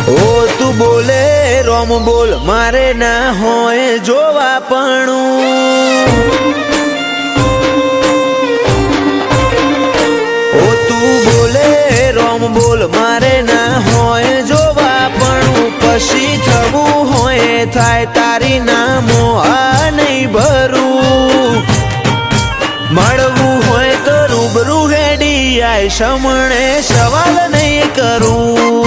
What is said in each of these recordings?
ઓ તું બોલે રોમ બોલ મારે ના હોય જોવા પણ ઓ તું બોલે રોમ બોલ મારે ના હોય જોવા પણ પછી થવું હોય થાય તારી નામો આ નહીં ભરું મળવું હોય તો રૂબરૂ હેડી આય સમણે સવાલ નહીં કરું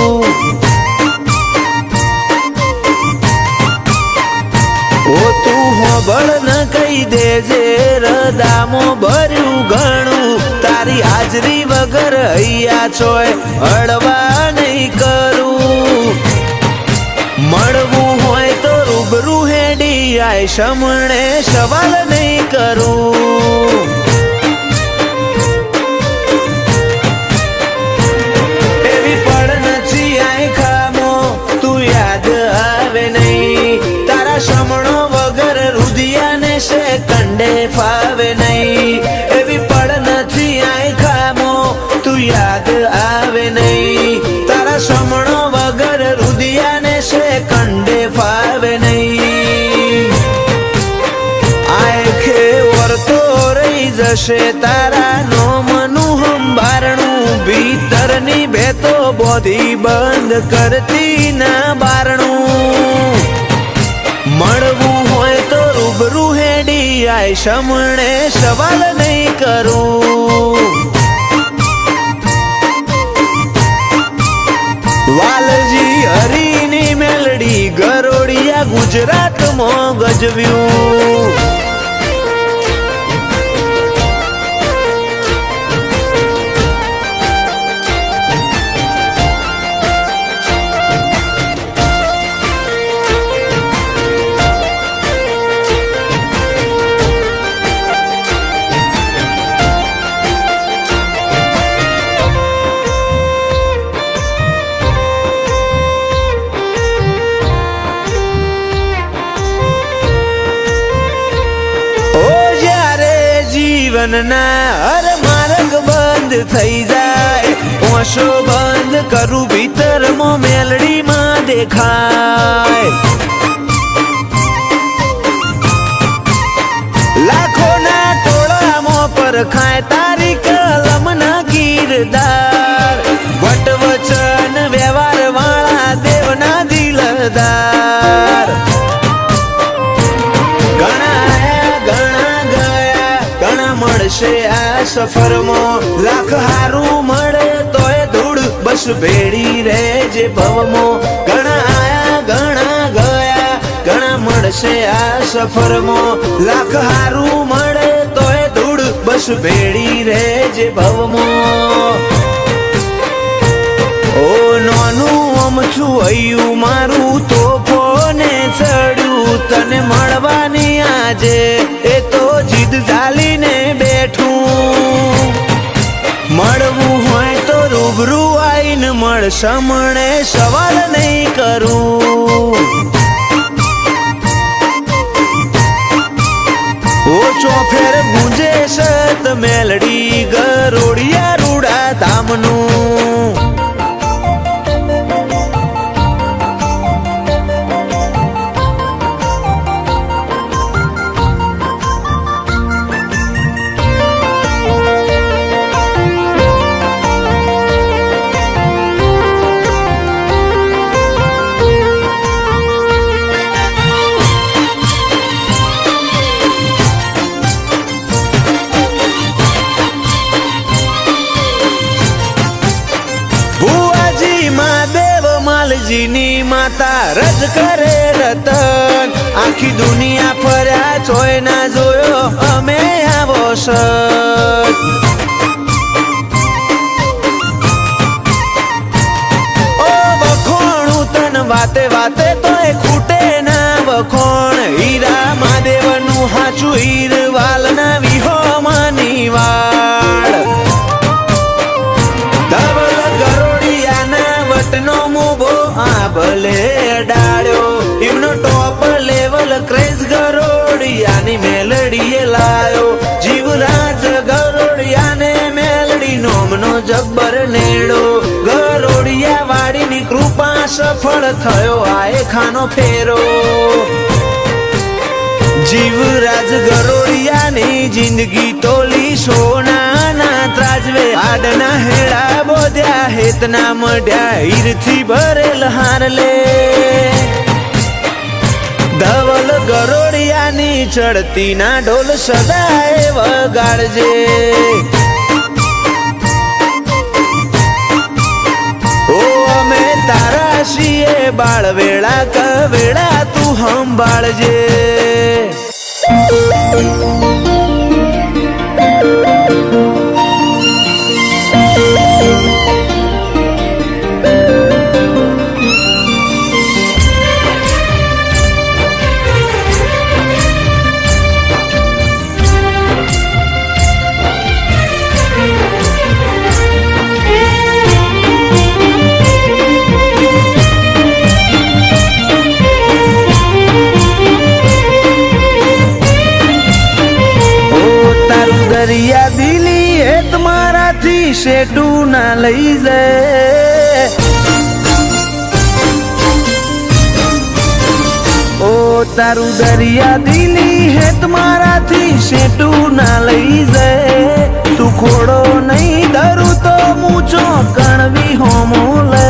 ઓ તું હોબળ ન કહી દેજે રદામો ભર્યું ઘણું તારી હાજરી વગર હૈયા ચોય હળવા નહીં કરું મળવું હોય તો રૂબરૂ હેડી આય સમણે સવાલ નહીં કરું એવી પડ નથી આય ખામો તું યાદ આવે નહીં તારા સમણો વગર રુધિયાને છે કંડે ફાવે નહીં એવી પડ નથી આય ખામો તું યાદ આવે નહીં તારા સમણો વગર રુધિયાને છે કંડે ફાવે નહીં આખે વર્તો રહી જશે તારા નોમનું હંબારણું ભીતરની ભેતો બોધી બંધ કરતી ના બારણું મળવું હોય તો રૂબરૂ હેડી આય સમણે સવાલ નહીં કરું વાલજી હરીની મેલડી ગરોડિયા ગુજરાતમાં ગજવ્યું જીવનના હર માર્ગ બંધ થઈ જાય ઓશો બંધ કરું ભીતરમાં મેલડીમાં દેખાય લાખોના ટોળામાં પરખાય તારી કલમના કીરદાર વટવચન વ્યવહાર વાળા દેવના દિલદાર મળશે આ સફરમાં લાખ હારું મળે તોય ધૂળ બસ ભેડી રહેજે ભવમાં ઘણા આયા ઘણા ગયા ઘણા મળશે આ સફરમાં લાખ હારું મળે તોય ધૂળ બસ ભેડી રહેજે ભવમાં ઓ નોનું અમછું હૈયું મારું તોફોને ચડ્યું તને મળવાની આજે એ તો જીદ ઝાલીને બેઠું મળવું હોય તો રૂબરૂ આઈને મળ સમણે સવાલ નહીં કરું ઓ ચોફેર ગુંજે સત મેલડી ગરોડિયા રૂડા ધામનું ની માતા રજ કરે રતન આખી દુનિયા ફર્યા ચોય ના જોયો અમે આવો સત ઓ વખોણું તન વાતે વાતે તોય ખૂટે ના વખોણ હીરા મહાદેવનું હાચું હીરવાલ ના વિહો માની વાળ ભલે ડાળ્યો એમનો ટોપ લેવલ ક્રેઝ ગરોડિયાની મેલડીએ લાયો જીવરાજ ગરોડિયાને મેલડી નોમનો જબ્બર નેડો ગરોડિયા વાડીની કૃપા સફળ થયો આય ખાનો ફેરો જીવરાજ ગરોડિયાની જિંદગી તોલી સોનાના ત્રાજવે આડના હેડા બોધ્યા હેતના મઢ્યા હીરથી ભરેલ હારલે ધવલ ગરોડિયાની ચડતી ના ઢોલ સદાય વગાડજે ઓ અમે તારા છીએ બાળવેળા કવેળા તું સંભાળજે દરિયા દિલી એ તમારાથી શેટું ના લઈ જાય ઓ તારું દરિયા દિલી હે તમારાથી શેટું ના લઈ જાય તું ખોડો નહીં ધરું તો મૂચો કણવી હોમો લે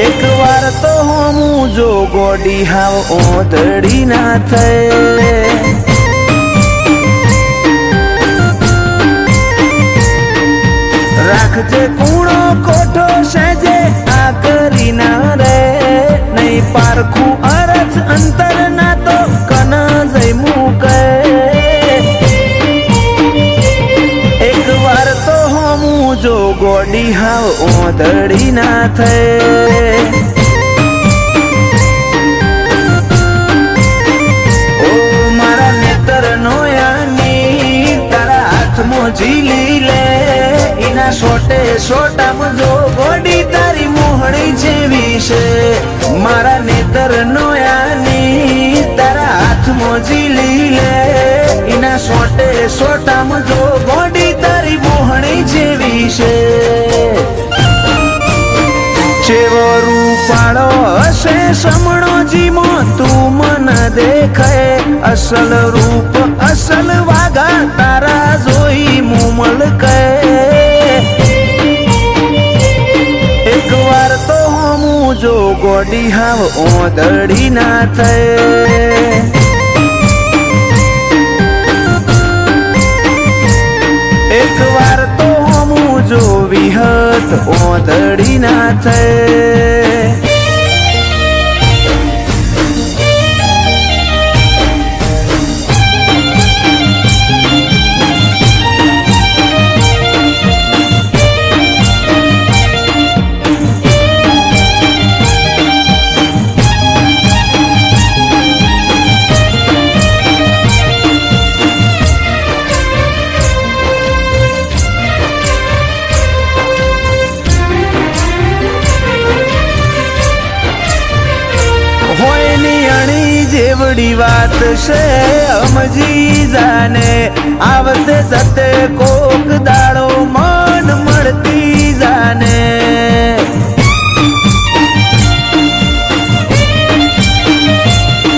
એક વાર તો હોમું જો ગોડી હાવ ઓતડી ના થાય રાખજે કૂણો કોઠો સેજે આ કરી ના રે નહીં પારખું અરજ અંતર ના તો કન જઈ મૂકે એક વાર તો હોમું જો ગોડી હાવ ઓધડી ના થાય ઓ મારા નેતર નો યાની તારા હાથમાં ઝીલી લે એના સોટે સોટામાં જો ગોડી તારી મોહણી જેવી છે મારા નેતર નો યાની તારા હાથમાં ઝીલી લે એના સોટે સોટામાં જો ગોડી તારી મોહણી જેવી છે ચેવો રૂપાળો હશે સમણો જીમો તું મન દેખાય અસલ રૂપ અસલ વાગા તારા જોઈ મુમલ કહે એક વાર તો હમું જો ગોડી હાવ ઓદડી ના થાય એક વાર તો હમું જો વિહત ઓદડી ના થાય જેવડી વાત છે સમજી જાને આવતે જતે કોક દાડો મન મળતી જાને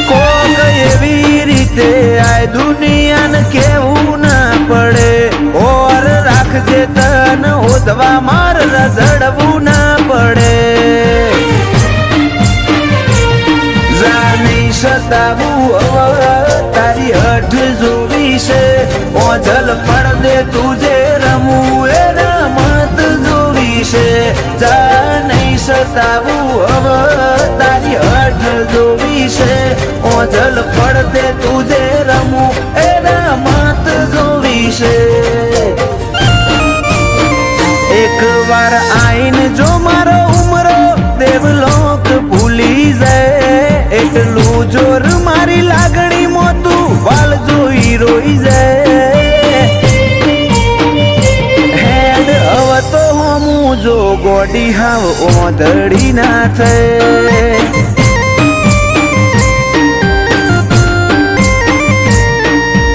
કોક એવી રીતે આ દુનિયાને કેવું ના પડે ઓર રાખજે તન ઓદવા માર રઝડવું ના પડે સતાવું તારી હઠ જોવી છે ઓજલ પડદે તુજે રમવું એ રમત જોવી છે જા નહીં સતાવું તારી હઠ જોવી છે ઓજલ પડદે તુજે રમવું એ રમત જોવી છે એક વાર આઈને જો મારો ઉમરો દેવલોક ભૂલી જાય એટલું જોર મારી લાગણી મોતું વાલ જોઈ રોઈ જાય હેડ હવે તો હમું જો ગોડી હાવ ઓધડી ના થાય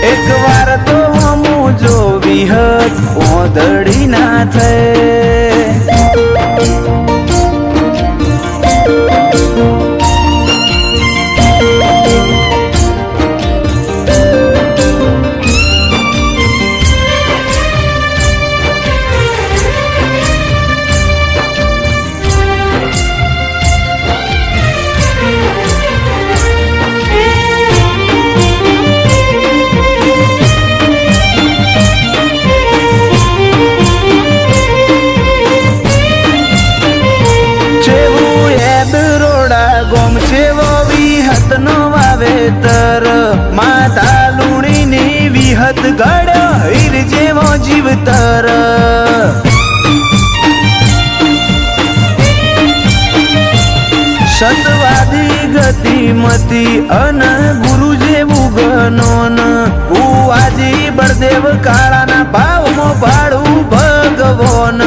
એક વાર તો હમું જો વિહત ઓધડી ના થાય ખેતર માતા લુણીની વિહત ગળ્યો હીર જેવો જીવતર સતવાદી ગતિમતી અન ગુરુ જેવું ગનોન ઉવાજી બળદેવ કાળાના ભાવમાં ભાડું ભગવોન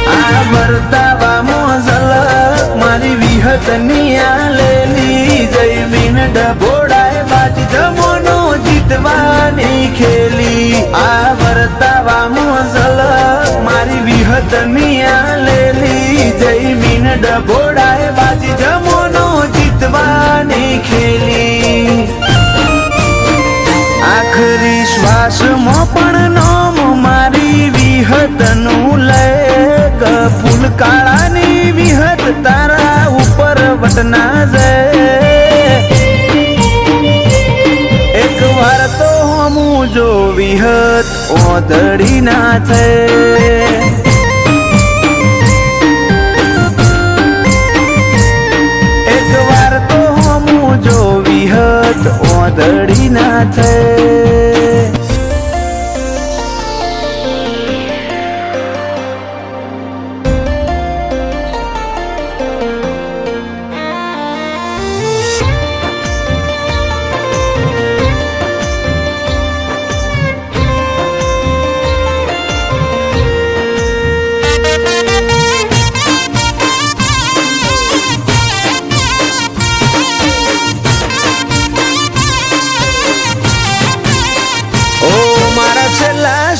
આ વર્તાવામાં ઝલક મારી વિહતની આલેલી જયમીન ડભોડાય બાજી જમોનો જીતવાની ખેલી આ વર્તાવામાં ઝલક મારી વિહતની આલેલી જયમીન ડભોડાય બાજી જમોનો જીતવાની ખેલી આખરી શ્વાસમાં પણ નોમ મારી વિહતનું લે ફૂલ કાળાની વિહત તારા ઉપર વટના જાય એક વાર તો હમું જો વિહત ઓદડી ના છે એક વાર તો હમું જો વિહત ઓદડી ના છે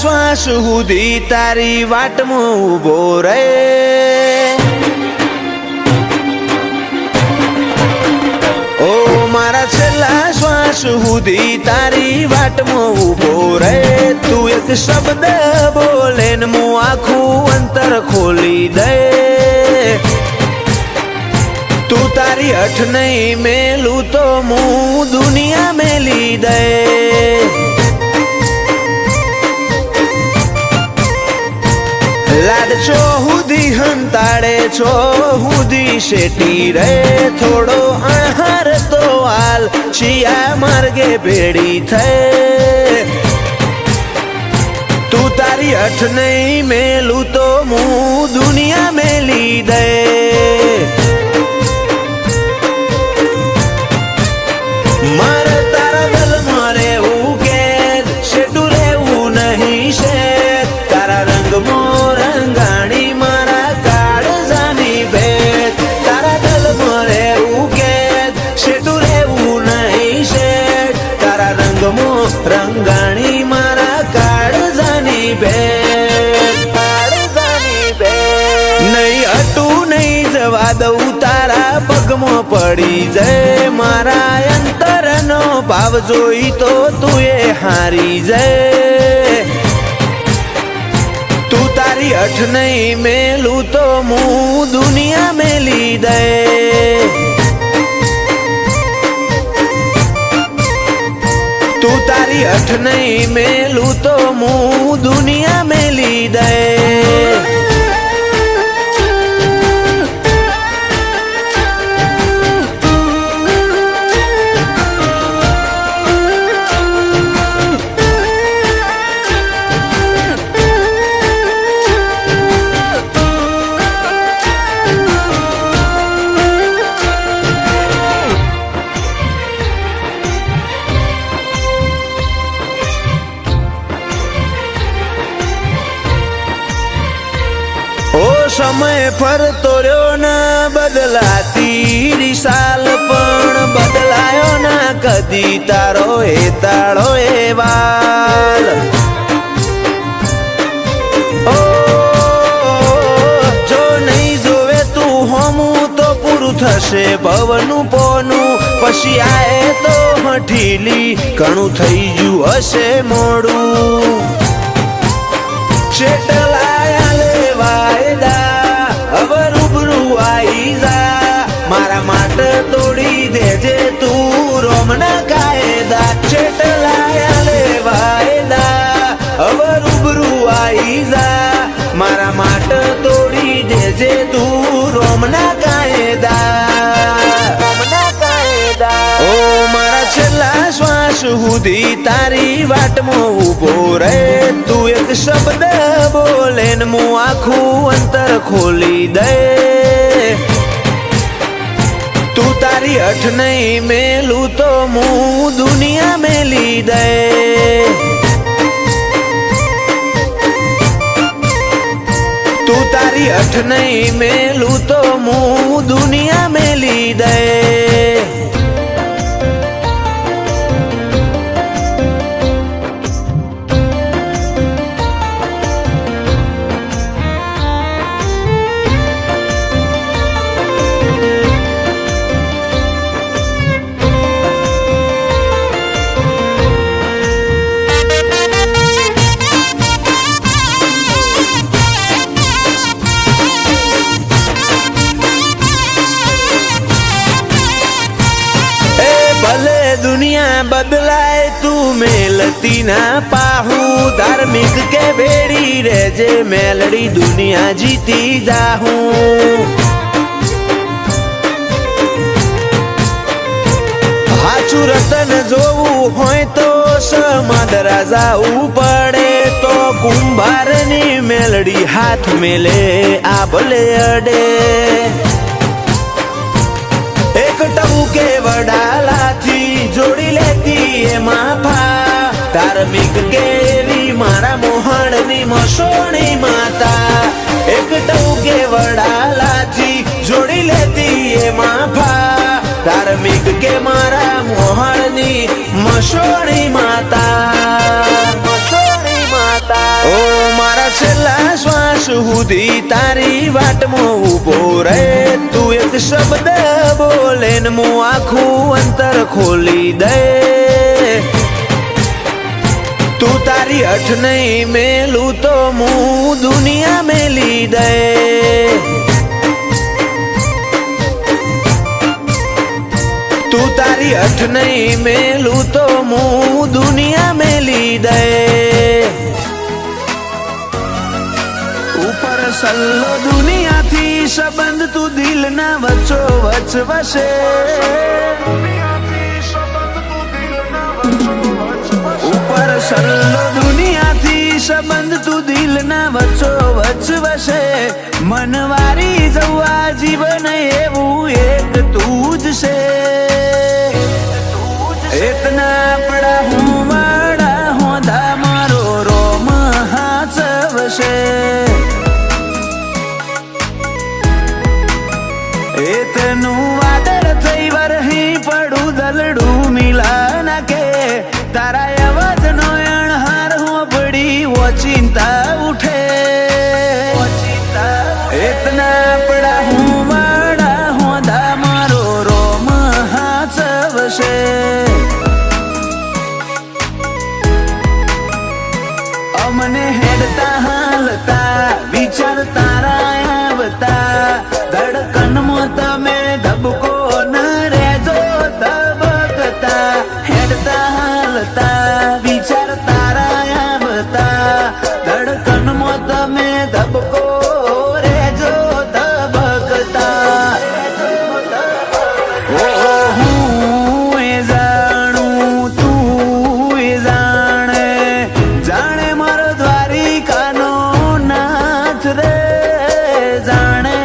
શ્વાસ સુધી તારી વાટમાં ઉભો રે ઓ મારા છેલ્લા શ્વાસ સુધી તારી વાટમાં ઉભો રે તું એક શબ્દ બોલે ને હું આખું અંતર ખોલી દે તું તારી અઠ નહીં મેલું તો હું દુનિયા મેલી દે લાડ છો હુદી હંતાડે છો હુદી શેટી રે થોડો આહાર તો હાલ છિયા માર્ગે ભેડી થઈ તું તારી અઠ નહીં મેલું તો હું દુનિયા મેલી દે મારે તારા દલમાં રહેવું કે શેટું રહેવું નહીં છે તારા રંગમાં રંગાણી મારા કાળજાની ભેટ તારા દલમાં રહેવું કે શેટું રહેવું નહીં શેઠ તારા રંગમાં રંગાણી મારા કાળજાની ભેટ નહીં અટું નહીં જવા દઉં તારા પગમાં પડી જાય મારા અંતરનો ભાવ જોઈ તો તું એ હારી જાય તું તારી અઠ નહીં મેલું તો હું દુનિયા મેલી દે તું તારી અઠ નહીં મેલું તો હું દુનિયા મેલી દે સમય ફરતો રહ્યો ના બદલાતી રીસાલ પણ બદલાયો ના કદી તારો એ તાળો એ વાલ ઓ જો નહીં જોવે તું હોમું તો પૂરું થશે ભવનું પોનું પછી આએ તો હઠીલી ઘણું થઈ ગયું હશે મોડું શેટલાયા લેવાયદા હવે રૂબરૂ આઈ જા મારા માટે તોડી દેજે તું રોમના કાયદા શેટલાયા લેવાયદા હવે રૂબરૂ આઈ જા મારા માટે તોડી દેજે તું રોમના કાયદા સુધી તારી વાટમાં ઊભો રહે તું એક શબ્દ બોલે ને હું આખું અંતર ખોલી દે તું તારી અઠ નહીં મેલું તો હું દુનિયા મેલી દે તું તારી અઠ નહીં મેલું તો હું દુનિયા મેલી દે दुनिया बदलाए तू मेलती ना पाहू धार्मिक के बेड़ी रेजे मेलड़ी दुनिया जीती जाहूं हाचू रतन जोवू होय तो समादरा जाऊ पड़े तो कुंभारनी मेलड़ी हाथ मेले आ भले अडे एक टबुके वडालाथी जोड़ी लेती ए माफा धार्मिक केवी मारा मोहणनी मसोणी माता एक टबुके वडालाथी जोड़ी लेती ए माफा धार्मिक के मारा मोहणनी मसोणी माता ओ मारा छेल्ला श्वास हुदी तारी वाटमां ऊभो रहे तू एक शब्द बोले ने मुं आखुं अंतर खोली दे तू तारी अठ नहीं मेलू तो मुं दुनिया मेली दे तू तारी अठ नहीं मेलू तो मुं दुनिया मेली दे ऊपर सल्लो दुनिया थी संबंध तू दिल ना वचो वच वसे ऊपर सल्लो दुनिया थी संबंध तू दिल ना वचो वच वसे मनवारी जवा जीवन एवू एक तूज से इतना पड़ा हूँ बड़ा होंदा मारो रोम हाथ वसे एतनु वादळ थई वरही पडू दलडू मिला नाके तारा अवाज नो अणहार हो पड़ी वो चिंता उठे इतना पड़ा हूँ बड़ा होंदा मारो रोम हाथ वसे अमने हेडता हालता विचार तारा आवता धड़कन मोत में धबको न रेजो धबकता हेडता हालता विचार तारा आवता धड़कन मोत में धबको रेजो धबकता ओ हूँ ए जाणू तू ए जाने जाने मारो द्वारिकानो नाथ रे जाने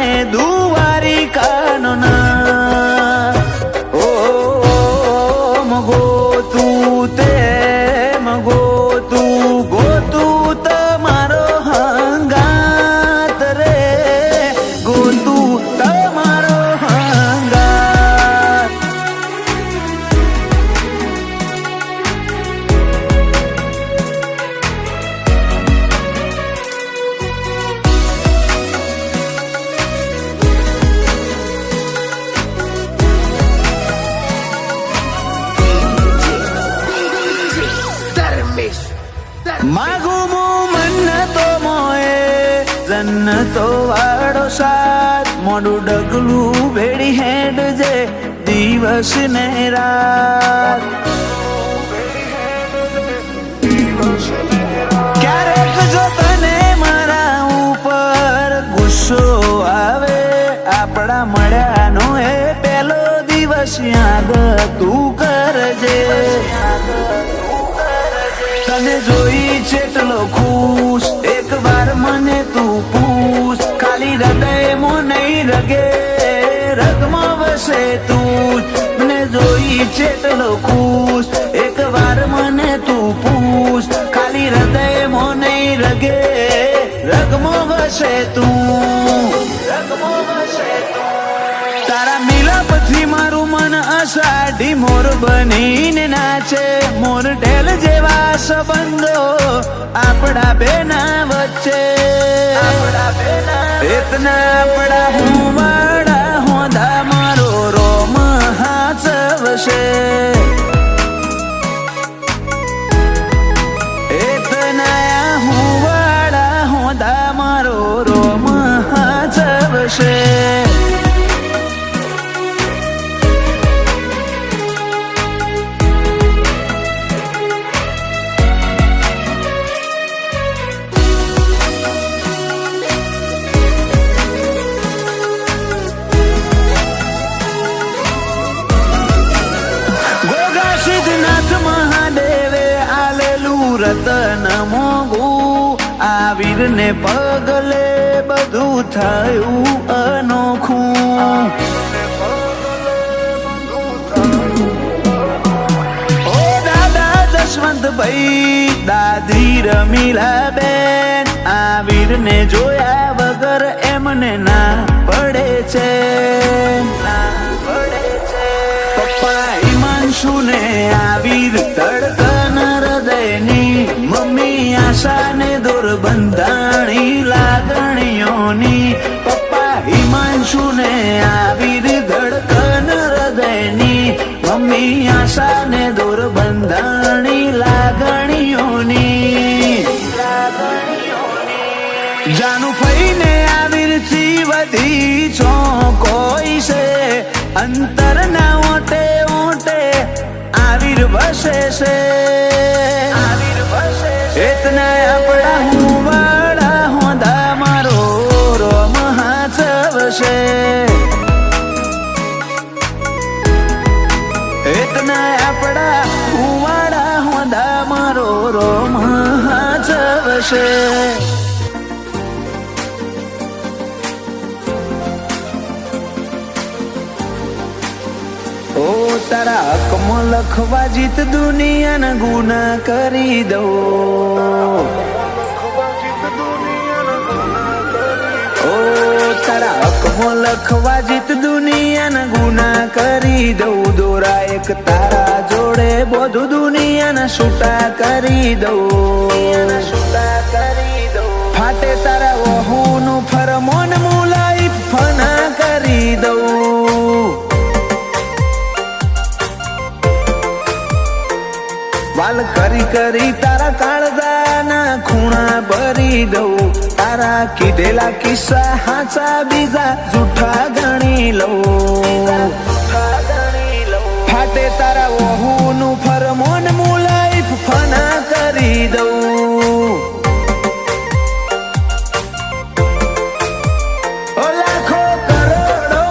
मागुमु मन्नतो मोए जन्नतो वाड़ो साथ मोडू डगलू भेड़ी हेड जे दिवस ने रात क्यारेक जो तने मारा ऊपर गुस्सो आवे आपड़ा मळ्यानो ए पेलो दिवस याद तू करजे તને જોઈ ચેટલો ખુશ એક વાર મને તું પૂછ ખાલી હૃદયમાં નહીં રગે રગમાં વસે તું મને જોઈ ચેટલો ખુશ એક વાર મને તું પૂછ ખાલી હૃદયમાં નહીં રગે રગમાં વસે તું રગમાં વસે તું તારા મિલાપથી મારું મન અષાઢી મોર બનીને નાચે મોર ઢેલ જેવા સંબંધો આપણા બેના વચ્ચે એતના આપણા હું વાળા હોંધા મારો રોમ હાચવશે એતના હું વાળા હોંધા મારો રોમ હાચવશે રતન મોગું આ વીરને પગલે બધું થયું અનોખું ઓ દાદા જશવંતભાઈ દાદી રમીલા બેન આ વીરને જોયા વગર એમને ના પડે છે પપ્પા હિમાંશુને આ વીર ધડકન હૃદયની મમ્મી આશાને દોર બંધાણી લાગણીઓની પપ્પા હિમાંશુને આ વીર ધડકન હૃદયની મમ્મી આશાને દોર બંધાણી લાગણીઓની જાનું ફઈને આ વીરથી વધી છો કોઈ છે અંતર ના ઓટે ઓટે આવીર વસે છે એતના આપણા હું વાળા હોંધા મારો રોમ હાચવશે એતના આપણા હું વાળા હોંધા મારો રોમ હાચવશે ઓ તારા હકમાં લખવા જીત દુનિયાના ગુના કરી દો ઓ તારા હકમાં લખવા જીત દુનિયાના ગુના કરી દઉં દોરા એક તારા જોડે બધું દુનિયાના છૂટા કરી દઉં ફાટે તારા વહુનું ફરમોન મુલાઈ ફના કરી દઉં વાલ કરી કરી તારા કાળજાના ખૂણા ભરી દઉં તારા કીધેલા કિસ્સા હાચા બીજા જૂઠા ગણી લઉં ફાટે તારા વહુનું ફરમોન મુલાઈ ફના કરી દઉં લાખો કરોડો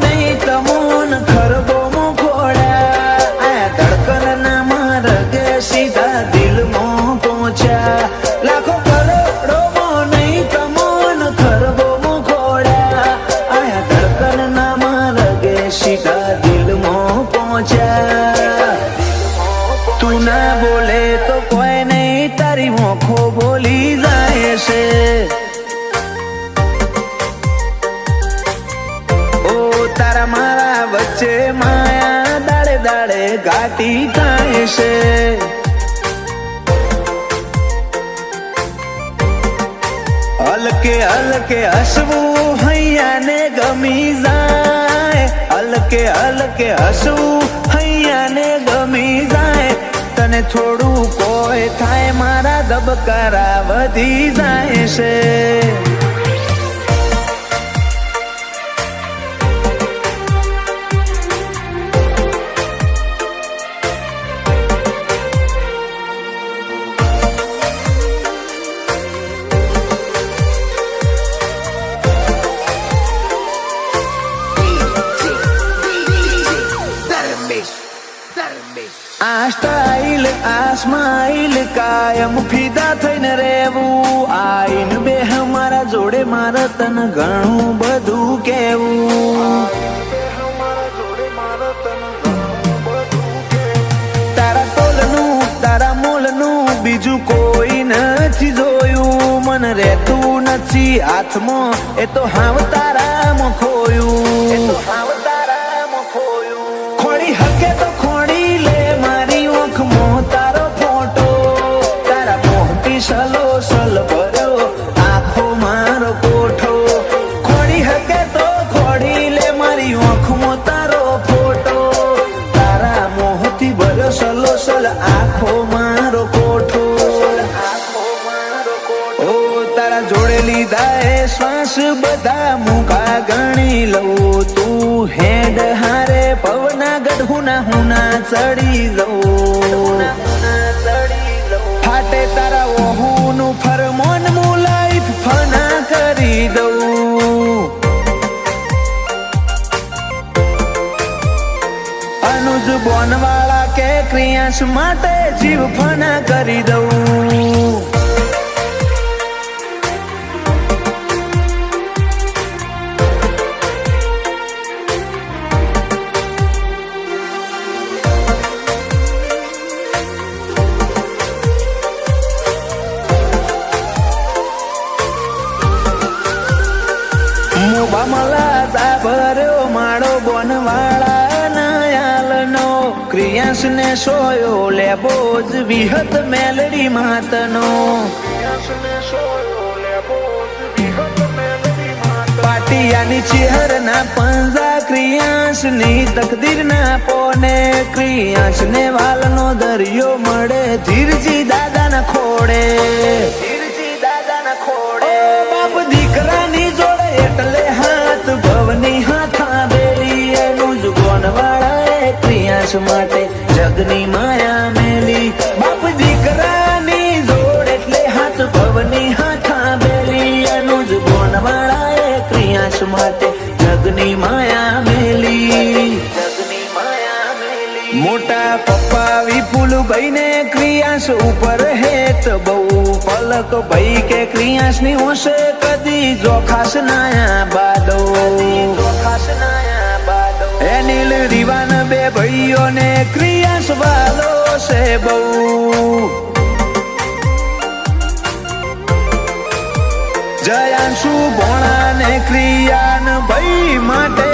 નહીં તમોન ખરબો મોખોડા આ ધડકન ના માર્ગે સીધા દિલમાં પહોંચ્યા લાખો કરોડો નહીં તમોન ખરબો મોખોડા આ ધડકન ના માર્ગે સીધા દિલમાં પહોંચ્યા તું ના બોલે તો કોઈ નહીં તારી મોખો બોલી જાય છે તારા મારા વચ્ચે માયા દાડે દાડે ઘાટી થાય છે હલકે હલકે હસવું હૈયાને ગમી જાય હલકે હલકે હસવું હૈયાને ગમી જાય તને થોડું કોઈ થાય મારા ધબકારા વધી જાય છે hasta સ્માઈલ કાયમ ફીદા થઈને રહેવું આઈન બે મારા જોડે મારે તને ઘણું બધું કેવું તારા તોલનું તારા મોલનું બીજું કોઈ નથી જોયું મન રહેતું નથી હાથમાં એ તો હાવ તારામાં ખોયું ખોડી હકે તો ખોડી લે મારી ઓખમાં તારો ફોટો તારા મોહથી સલો સલ ભર્યો આખો મારો કોઠો ખોડી હકે તો ખોડી લે મારી ઓખમાં તારો ફોટો તારા મોહથી ભર્યો સલો સલ આખો મારો કોઠો ઓ તારા જોડે લીધા એ શ્વાસ બધા મુકા ગણી લઉં તું હેડ હારે પવના ગઢુના હુના ચડી લઉં ફાટે તારા ઓહુનું ફરમોન હું લાઈફ ફના કરી દઉં અનુજ બોનવાળા કે ક્રિયાંશ માટે જીવ ફના કરી દઉં બમલા ભર્યો માળો બોનવાળા નયાલનો ક્રિયાંશ ને સોયો લેબો જ વિહત મેલડી માતનો પાટિયાની ચેહર ના પંજા ક્રિયાંશ ની તકદીર ના પોને ક્રિયાંશ ને વાલનો દરિયો મળે ધીરજી દાદા ના ખોડે બાપ દીકરાની જોડે એટલે હાથ ભવની હાથા બેલી એનું જ ગોનવાળા ક્રિયાંશ માટે જગની માયા મેલી બાપ દીકરાની જોડ એટલે હાથ ભવની હાથા બેલી એનું જ ગોનવાળા ક્રિયાંશ માટે જગની માયા મેલી મોટા પપ્પા વિપુલભાઈ ને ક્રિયાંશ ઉપર હેત બહુ પલક ભાઈ કે ક્રિયાંશ ની હોશે કદી જોખાશ નાયા બાદો એનિલ રીવાન બે ભાઈઓ ને ક્રિયાંશ વાલો છે બહુ જયાંશુ ભોણા ને ક્રિયાન ભાઈ માટે